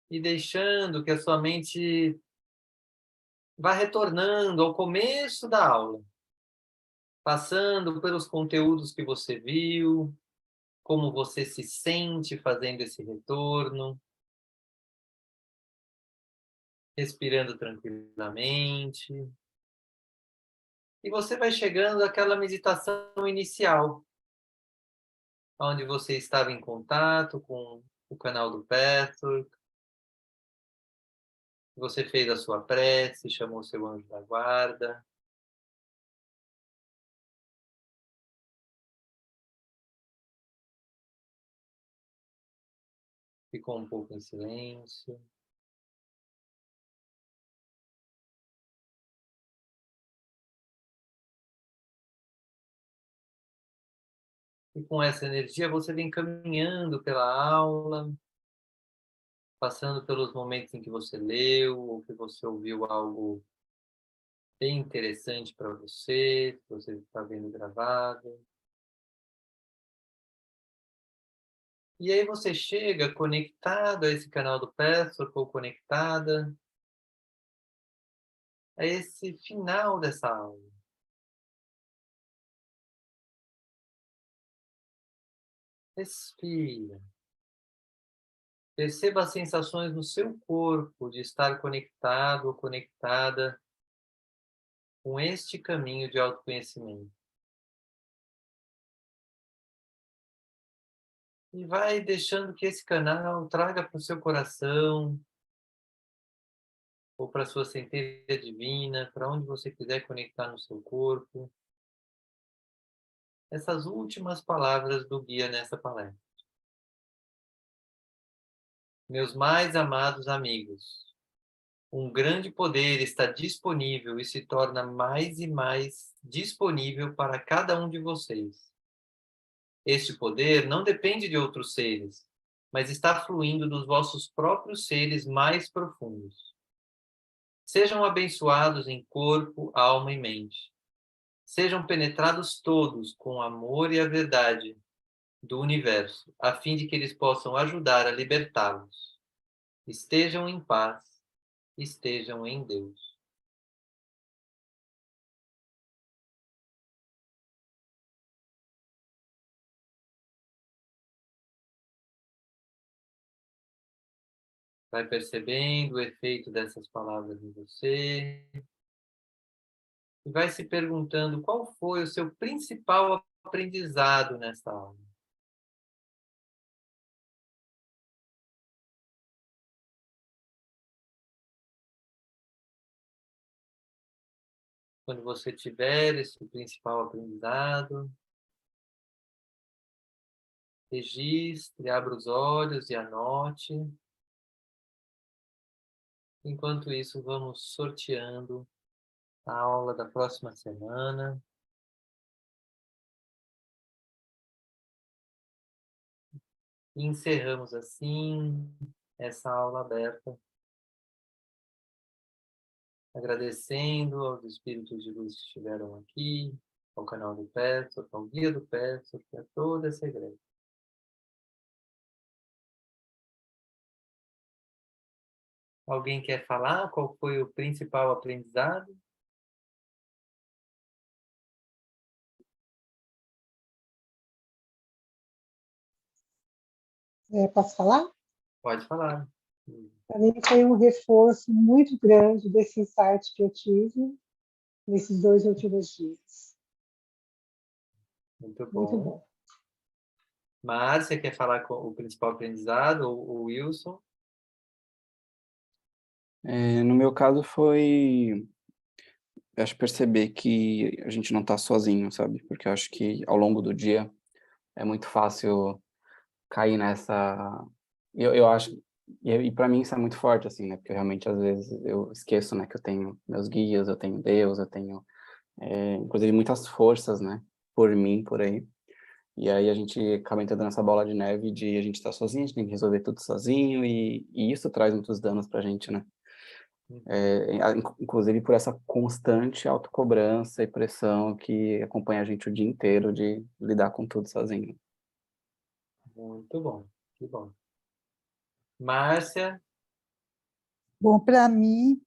E deixando que a sua mente vá retornando ao começo da aula. Passando pelos conteúdos que você viu, como você se sente fazendo esse retorno. Respirando tranquilamente. E você vai chegando àquela meditação inicial, onde você estava em contato com o canal do Patrick, você fez a sua prece, chamou seu anjo da guarda. Ficou um pouco em silêncio. E com essa energia você vem caminhando pela aula, passando pelos momentos em que você leu, ou que você ouviu algo bem interessante para você, que você está vendo gravado. E aí você chega conectado a esse canal do Pastor, ou conectada a esse final dessa aula. Respira. Perceba as sensações no seu corpo de estar conectado ou conectada com este caminho de autoconhecimento. E vai deixando que esse canal traga para o seu coração, ou para a sua centelha divina, para onde você quiser conectar no seu corpo, essas últimas palavras do guia nessa palestra. Meus mais amados amigos, um grande poder está disponível e se torna mais e mais disponível para cada um de vocês. Este poder não depende de outros seres, mas está fluindo dos vossos próprios seres mais profundos. Sejam abençoados em corpo, alma e mente. Sejam penetrados todos com o amor e a verdade do universo, a fim de que eles possam ajudar a libertá-los. Estejam em paz, estejam em Deus. Vai percebendo o efeito dessas palavras em você e vai se perguntando qual foi o seu principal aprendizado nessa aula. Quando você tiver esse principal aprendizado, registre, abra os olhos e anote. Enquanto isso, vamos sorteando a aula da próxima semana. E encerramos assim essa aula aberta, agradecendo aos espíritos de luz que estiveram aqui, ao canal do Peço, ao guia do Peço, a toda essa igreja. Alguém quer falar qual foi o principal aprendizado? Posso falar? Pode falar. Para mim foi um reforço muito grande desse insight que eu tive nesses 2 últimos dias. Muito Muito bom. bom. Márcia, quer falar com o principal aprendizado, ou o Wilson? No meu caso foi, acho, perceber que a gente não está sozinho, sabe? Porque eu acho que ao longo do dia é muito fácil cair nessa... Eu acho, e para mim isso é muito forte, assim, né? Porque realmente às vezes eu esqueço, né, que eu tenho meus guias, eu tenho Deus, eu tenho, inclusive, muitas forças, né, por mim, por aí. E aí a gente acaba entrando nessa bola de neve de a gente estar sozinho, a gente tem que resolver tudo sozinho, e isso traz muitos danos pra gente, né? Inclusive por essa constante autocobrança e pressão que acompanha a gente o dia inteiro de lidar com tudo sozinho. Muito bom, que bom. Márcia? Bom, para mim,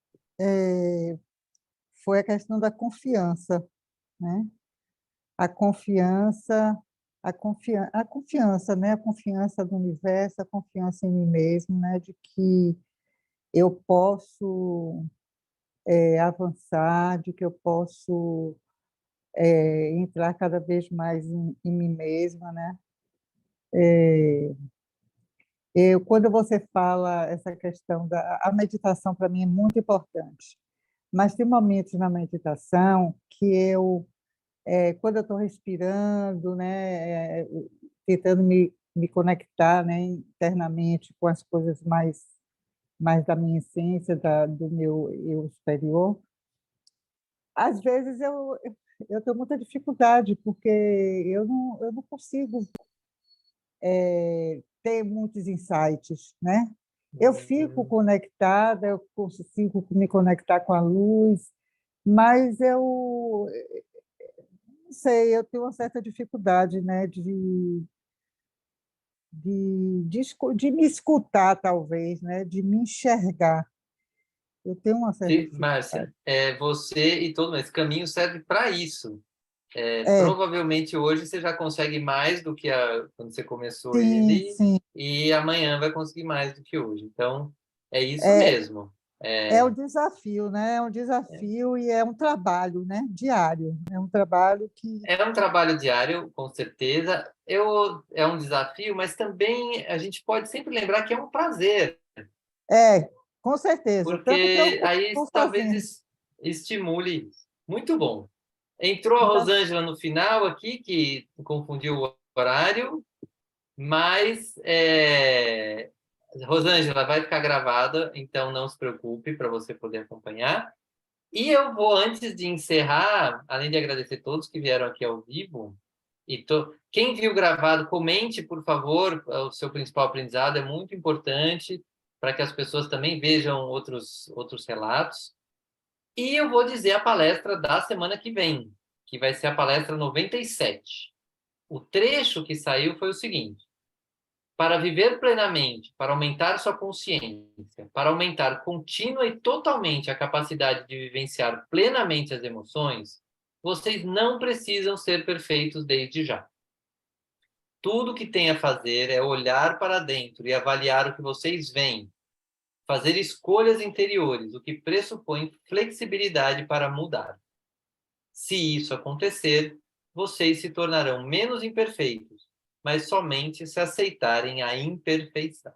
foi a questão da confiança, né? A confiança, a confiança, né? A confiança no universo, a confiança em mim mesmo, né? De que eu posso avançar, de que eu posso entrar cada vez mais em mim mesma, né? Quando você fala essa questão a meditação para mim é muito importante, mas tem momentos na meditação que quando eu estou respirando, né, tentando me conectar, né, internamente com as coisas mais da minha essência, do meu eu superior, às vezes eu tenho muita dificuldade, porque eu não consigo ter muitos insights, né? Eu fico conectada, eu consigo me conectar com a luz, mas eu não sei, eu tenho uma certa dificuldade, né, de me escutar, talvez, né, de me enxergar. Eu tenho uma certa Márcia, dificuldade. você e todo mundo, esse caminho serve para isso. É, Provavelmente hoje você já consegue mais do que quando você começou sim, ele, sim. e amanhã vai conseguir mais do que hoje. Então, é isso É, mesmo. é o desafio, né? É um desafio e é um trabalho, né? Diário. É um trabalho que É um trabalho diário, com certeza. É um desafio, mas também a gente pode sempre lembrar que é um prazer, é, com certeza. Tanto que eu porque aí estou talvez fazendo. estimule. Muito bom. Entrou a Então, Rosângela no final aqui, que confundiu o horário, mas Rosângela vai ficar gravada, então não se preocupe para você poder acompanhar. E eu vou, antes de encerrar, além de agradecer todos que vieram aqui ao vivo, quem viu gravado, comente, por favor, o seu principal aprendizado, é muito importante para que as pessoas também vejam outros relatos. E eu vou dizer a palestra da semana que vem, que vai ser a palestra 97. O trecho que saiu foi o seguinte: para viver plenamente, para aumentar sua consciência, para aumentar contínua e totalmente a capacidade de vivenciar plenamente as emoções, vocês não precisam ser perfeitos desde já. Tudo que tem a fazer é olhar para dentro e avaliar o que vocês veem, fazer escolhas interiores, o que pressupõe flexibilidade para mudar. Se isso acontecer, vocês se tornarão menos imperfeitos, mas somente se aceitarem a imperfeição.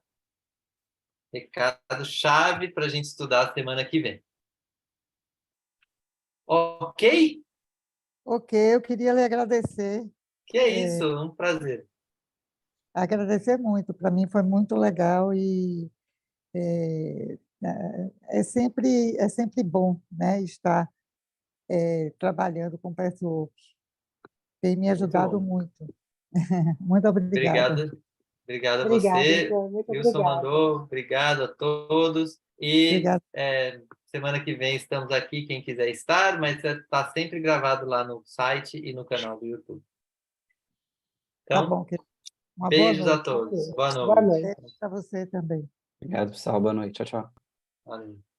Recado-chave para a gente estudar a semana que vem. Ok? ok, eu queria lhe agradecer, Que é isso, um prazer. agradecer muito. Para mim foi muito legal e é, é sempre bom, né, estar trabalhando com pessoas. Tem me Muito ajudado bom. muito. Muito obrigada. Obrigado. Obrigado a Obrigada, você. João, muito Wilson obrigada. mandou. Obrigado a todos. E Obrigada. semana que vem estamos aqui, quem quiser estar, mas está sempre gravado lá no site e no canal do YouTube. Tá Então, bom, querido. Uma boa beijos a noite. todos. Boa Boa noite. noite. Beijo para você também. Obrigado, pessoal. Boa noite. Tchau, tchau. Valeu.